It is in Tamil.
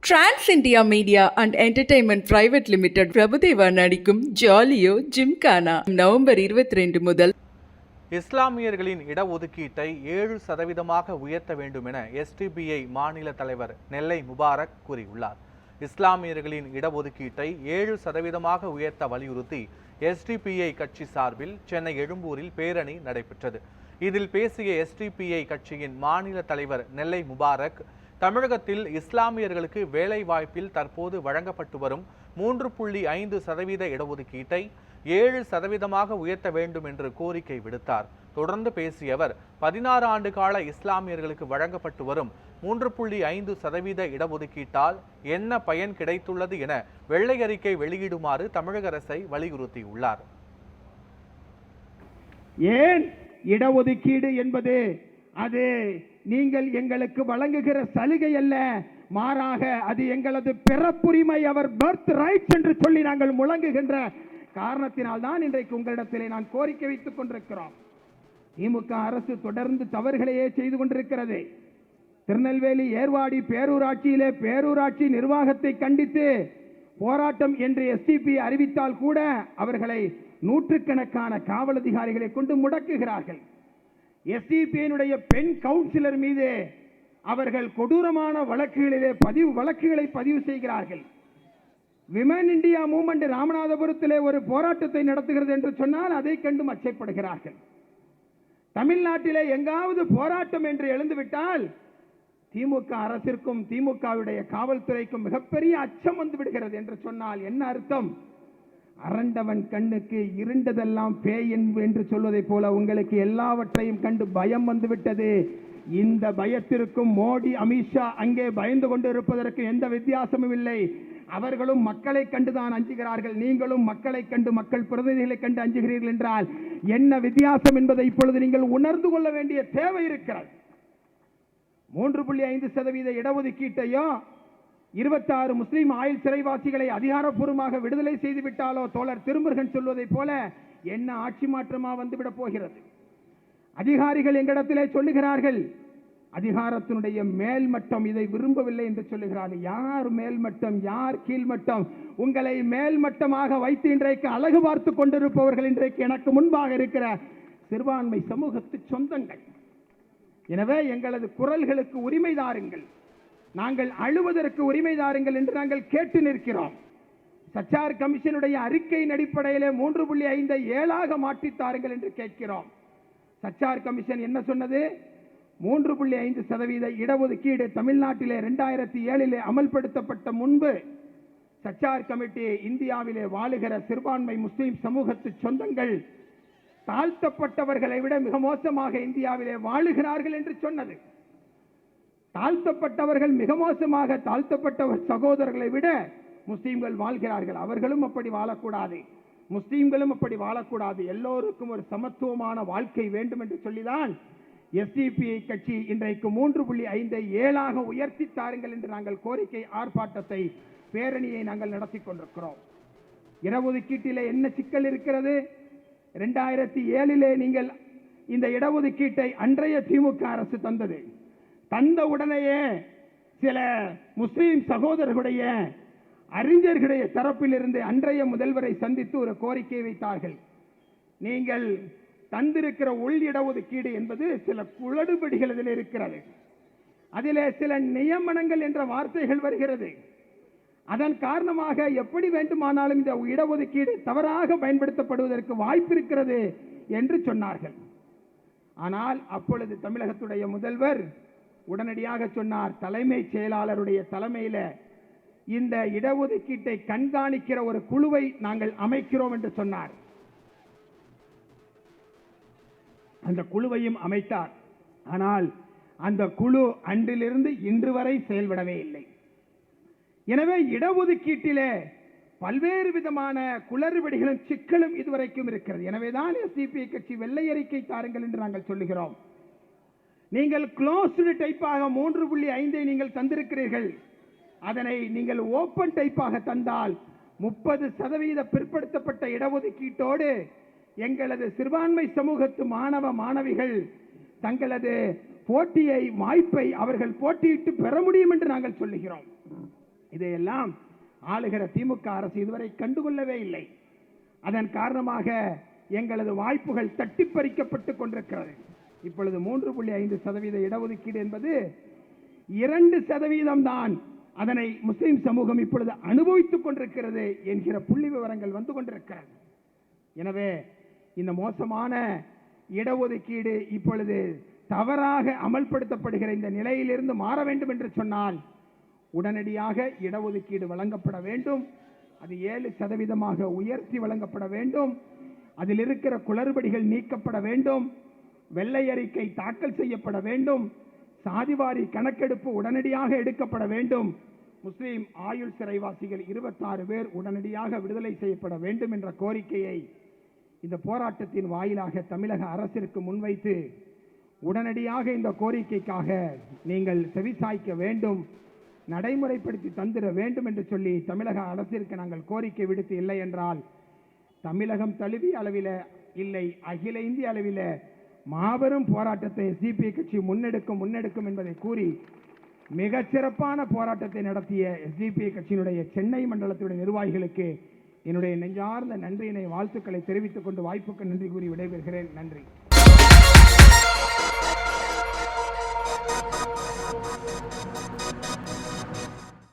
Trans India media and entertainment private limited Prabhudeva நடிக்கும் ஜாலியோ ஜிம்கானா நவம்பர் 22 முதல். இஸ்லாமியர்களின் இடஒதுக்கீட்டை 7% உயர்த்த வேண்டும் என எஸ்டிபிஐ மாநில தலைவர் நெல்லை முபாரக் கூறியுள்ளார். இஸ்லாமியர்களின் இடஒதுக்கீட்டை 7% உயர்த்த வலியுறுத்தி எஸ்டிபிஐ கட்சி சார்பில் சென்னை எழும்பூரில் பேரணி நடைபெற்றது. இதில் பேசிய எஸ்டிபிஐ கட்சியின் மாநில தலைவர் நெல்லை முபாரக், தமிழகத்தில் இஸ்லாமியர்களுக்கு வேலை வாய்ப்பில் தற்போது வழங்கப்பட்டு வரும் 3.5% இடஒதுக்கீட்டை 7% உயர்த்த வேண்டும் என்று கோரிக்கை விடுத்தார். தொடர்ந்து பேசிய அவர், 16 ஆண்டு கால இஸ்லாமியர்களுக்கு வழங்கப்பட்டு வரும் 3.5% இடஒதுக்கீட்டால் என்ன பயன் கிடைத்துள்ளது என வெள்ளை அறிக்கை வெளியிடுமாறு தமிழக அரசை வலியுறுத்தியுள்ளார். ஏன் இடஒதுக்கீடு என்பது அது நீங்கள் எங்களுக்கு வழங்குகிற சலுகை அல்ல, மாறாக அது எங்களது பிறப்புரிமை, அவர் பர்த் ரைட்ஸ் என்று சொல்லி நாங்கள் முழங்குகின்ற காரணத்தினால் தான் இன்றைக்கு உங்களிடத்திலே நான் கோரிக்கை வைத்துக் கொண்டிருக்கிறோம். திமுக அரசு தொடர்ந்து தவறுகளையே செய்து கொண்டிருக்கிறது. திருநெல்வேலி ஏர்வாடி பேரூராட்சியிலே பேரூராட்சி நிர்வாகத்தை கண்டித்து போராட்டம் என்று எஸ்டிபி அறிவித்தால் கூட அவர்களை நூற்றுக்கணக்கான காவல் அதிகாரிகளை கொண்டு முடக்குகிறார்கள். எஸ்டிபியினுடைய பெண் கவுன்சிலர் மீது அவர்கள் கொடூரமான வழக்குகளை பதிவு செய்கிறார்கள். விமன் இந்தியா மூவ்மெண்ட் ராமநாதபுரத்திலே ஒரு போராட்டத்தை நடத்துகிறது என்று சொன்னால் அதை கண்டும் அச்சப்படுகிறார்கள். தமிழ்நாட்டிலே எங்காவது போராட்டம் என்று எழுந்துவிட்டால் திமுக அரசிற்கும் திமுகவுடைய காவல்துறைக்கும் மிகப்பெரிய அச்சம் வந்து விடுகிறது என்று சொன்னால் என்ன அர்த்தம்? அரண்டவன் கண்ணுக்கு இருண்டதெல்லாம் பேய் என்று சொல்வதை போல உங்களுக்கு எல்லாவற்றையும் கண்டு பயம் வந்துவிட்டது. இந்த பயத்திற்கும் மோடி, அமித்ஷா அங்கே பயந்து கொண்டு இருப்பதற்கு எந்த வித்தியாசமும் இல்லை. அவர்களும் மக்களை கண்டுதான் அஞ்சுகிறார்கள். நீங்களும் மக்களை கண்டு, மக்கள் பிரதிநிதிகளை கண்டு அஞ்சுகிறீர்கள் என்றால் என்ன வித்தியாசம் என்பதை இப்பொழுது நீங்கள் உணர்ந்து கொள்ள வேண்டிய தேவை இருக்கிறது. 3.5% இடஒதுக்கீட்டையோ 26 முஸ்லிம் ஆயுள் சிறைவாசிகளை அதிகாரப்பூர்வமாக விடுதலை செய்து விட்டாலோ தோழர் திருமுருகன் சொல்வதை போல என்ன ஆட்சி மாற்றமா வந்துவிடப் போகிறது? அதிகாரிகள் எங்களிடத்திலே சொல்லுகிறார்கள், அதிகாரத்தினுடைய மேல்மட்டம் இதை விரும்பவில்லை என்று சொல்லுகிறார்கள். யார் மேல்மட்டம், யார் கீழ்மட்டம்? உங்களை மேல்மட்டமாக வைத்து இன்றைக்கு அழகு பார்த்து கொண்டிருப்பவர்கள் இன்றைக்கு எனக்கு முன்பாக இருக்கிற சிறுபான்மை சமூகத்து சொந்தங்கள். எனவே எங்களது குரல்களுக்கு உரிமை தாருங்கள், நாங்கள் அழுவதற்கு உரிமை தாருங்கள் என்று நாங்கள் கேட்டு நிற்கிறோம். சச்சார் கமிஷனுடைய அறிக்கையின் அடிப்படையிலே 3.5 7 மாற்றித்தாருங்கள் என்று கேட்கிறோம். சச்சார் கமிஷன் என்ன சொன்னது? 3.5% இடஒதுக்கீடு தமிழ்நாட்டிலே 2007 அமல்படுத்தப்பட்ட முன்பு சச்சார் கமிட்டி இந்தியாவிலே வாழுகிற சிறுபான்மை முஸ்லிம் சமூகத்து சொந்தங்கள் தாழ்த்தப்பட்டவர்களை விட மிக மோசமாக இந்தியாவிலே வாழுகிறார்கள் என்று சொன்னது. தாழ்த்தப்பட்டவர்கள் மிக மோசமாக, தாழ்த்தப்பட்ட சகோதரர்களை விட முஸ்லீம்கள் வாழ்கிறார்கள். அவர்களும் அப்படி வாழக்கூடாது, முஸ்லீம்களும் அப்படி வாழக்கூடாது, எல்லோருக்கும் ஒரு சமத்துவமான வாழ்க்கை வேண்டும் என்று சொல்லிதான் எஸ்டிபிஐ கட்சி இன்றைக்கு 3.5 7 உயர்த்தி தாருங்கள் என்று நாங்கள் கோரிக்கை ஆர்ப்பாட்டத்தை, பேரணியை நாங்கள் நடத்தி கொண்டிருக்கிறோம். இடஒதுக்கீட்டிலே என்ன சிக்கல் இருக்கிறது? 2007 நீங்கள் இந்த இடஒதுக்கீட்டை அன்றைய திமுக அரசு தந்தது. தந்த உடனேயே சில முஸ்லீம் சகோதரர்களுடைய அறிஞர்களுடைய தரப்பிலிருந்து அன்றைய முதல்வரை சந்தித்து ஒரு கோரிக்கை வைத்தார்கள். நீங்கள் தந்திருக்கிற உள் இடஒதுக்கீடு என்பது சில குளறுபடிகள் இதில் இருக்கிறது, அதிலே சில நியமனங்கள் என்ற வார்த்தைகள் வருகிறது. அதன் காரணமாக எப்படி வேண்டுமானாலும் இந்த இடஒதுக்கீடு தவறாக பயன்படுத்தப்படுவதற்கு வாய்ப்பு இருக்கிறது என்று சொன்னார்கள். ஆனால் அப்பொழுது தமிழகத்துடைய முதல்வர் உடனடியாக சொன்னார், தலைமைச் செயலாளருடைய தலைமையில் இந்த இடஒதுக்கீட்டை கண்காணிக்கிற ஒரு குழுவை நாங்கள் அமைக்கிறோம் என்று சொன்னார். அந்த குழுவையும் அமைத்தார். ஆனால் அந்த குழு அன்றிலிருந்து இன்று வரை செயல்படவே இல்லை. எனவே இடஒதுக்கீட்டிலே பல்வேறு விதமான குளறுபடிகளும் சிக்கலும் இதுவரைக்கும் இருக்கிறது. எனவேதான் எஸ்டிபிஐ கட்சி வெள்ளை அறிக்கை தாருங்கள் என்று நாங்கள் சொல்லுகிறோம். நீங்கள் க்ளோஸ்டு டைப்பாக 3.5 நீங்கள் தந்திருக்கிறீர்கள், அதனை நீங்கள் ஓபன் டைப்பாக தந்தால் 30% பிற்படுத்தப்பட்ட இடஒதுக்கீட்டோடு எங்களது சிறுபான்மை சமூகத்து மாணவ மாணவிகள் தங்களது போட்டியை, வாய்ப்பை அவர்கள் போட்டியிட்டு பெற முடியும் என்று நாங்கள் சொல்லுகிறோம். இதையெல்லாம் ஆளுகிற திமுக அரசு இதுவரை கண்டுகொள்ளவே இல்லை. அதன் காரணமாக எங்களது வாய்ப்புகள் தட்டிப்பறிக்கப்பட்டு கொண்டிருக்கிறது. இப்பொழுது 3.5% இடஒதுக்கீடு என்பது 2% தான் அதனை முஸ்லிம் சமூகம் இப்பொழுது அனுபவித்துக் கொண்டிருக்கிறது என்கிற புள்ளி விவரங்கள் வந்து கொண்டிருக்கிறது. எனவே இந்த மோசமான இடஒதுக்கீடு இப்பொழுது தவறாக அமல்படுத்தப்படுகிற இந்த நிலையிலிருந்து மாற வேண்டும் என்று சொன்னால் உடனடியாக இடஒதுக்கீடு வழங்கப்பட வேண்டும். அது 7% உயர்த்தி வழங்கப்பட வேண்டும். அதில் இருக்கிற குளறுபடிகள் நீக்கப்பட வேண்டும். வெள்ளை அறிக்கை தாக்கல் செய்யப்பட வேண்டும். சாதிவாரி கணக்கெடுப்பு உடனடியாக எடுக்கப்பட வேண்டும். முஸ்லிம் ஆயுள் சிறைவாசிகள் 26 பேர் உடனடியாக விடுதலை செய்யப்பட வேண்டும் என்ற கோரிக்கையை இந்த போராட்டத்தின் வாயிலாக தமிழக அரசிற்கு முன்வைத்து உடனடியாக இந்த கோரிக்கைக்காக நீங்கள் செவிசாய்க்க வேண்டும், நடைமுறைப்படுத்தி தந்திட வேண்டும் என்று சொல்லி தமிழக அரசிற்கு நாங்கள் கோரிக்கை விடுத்து, இல்லை என்றால் தமிழகம் தழுவிய அளவில் இல்லை அகில இந்திய அளவில் மாபெரும் போராட்டத்தை எஸ்டிபிஐ கட்சி முன்னெடுக்கும் என்பதை கூறி மிகச்சிறப்பான போராட்டத்தை நடத்திய எஸ்டிபிஐ கட்சியினுடைய சென்னை மண்டலத்துடைய நிர்வாகிகளுக்கு என்னுடைய நெஞ்சார்ந்த நன்றியினை வாழ்த்துக்களை தெரிவித்துக் கொண்டு வாய்ப்புக்கு நன்றி கூறி விடைபெறுகிறேன். நன்றி.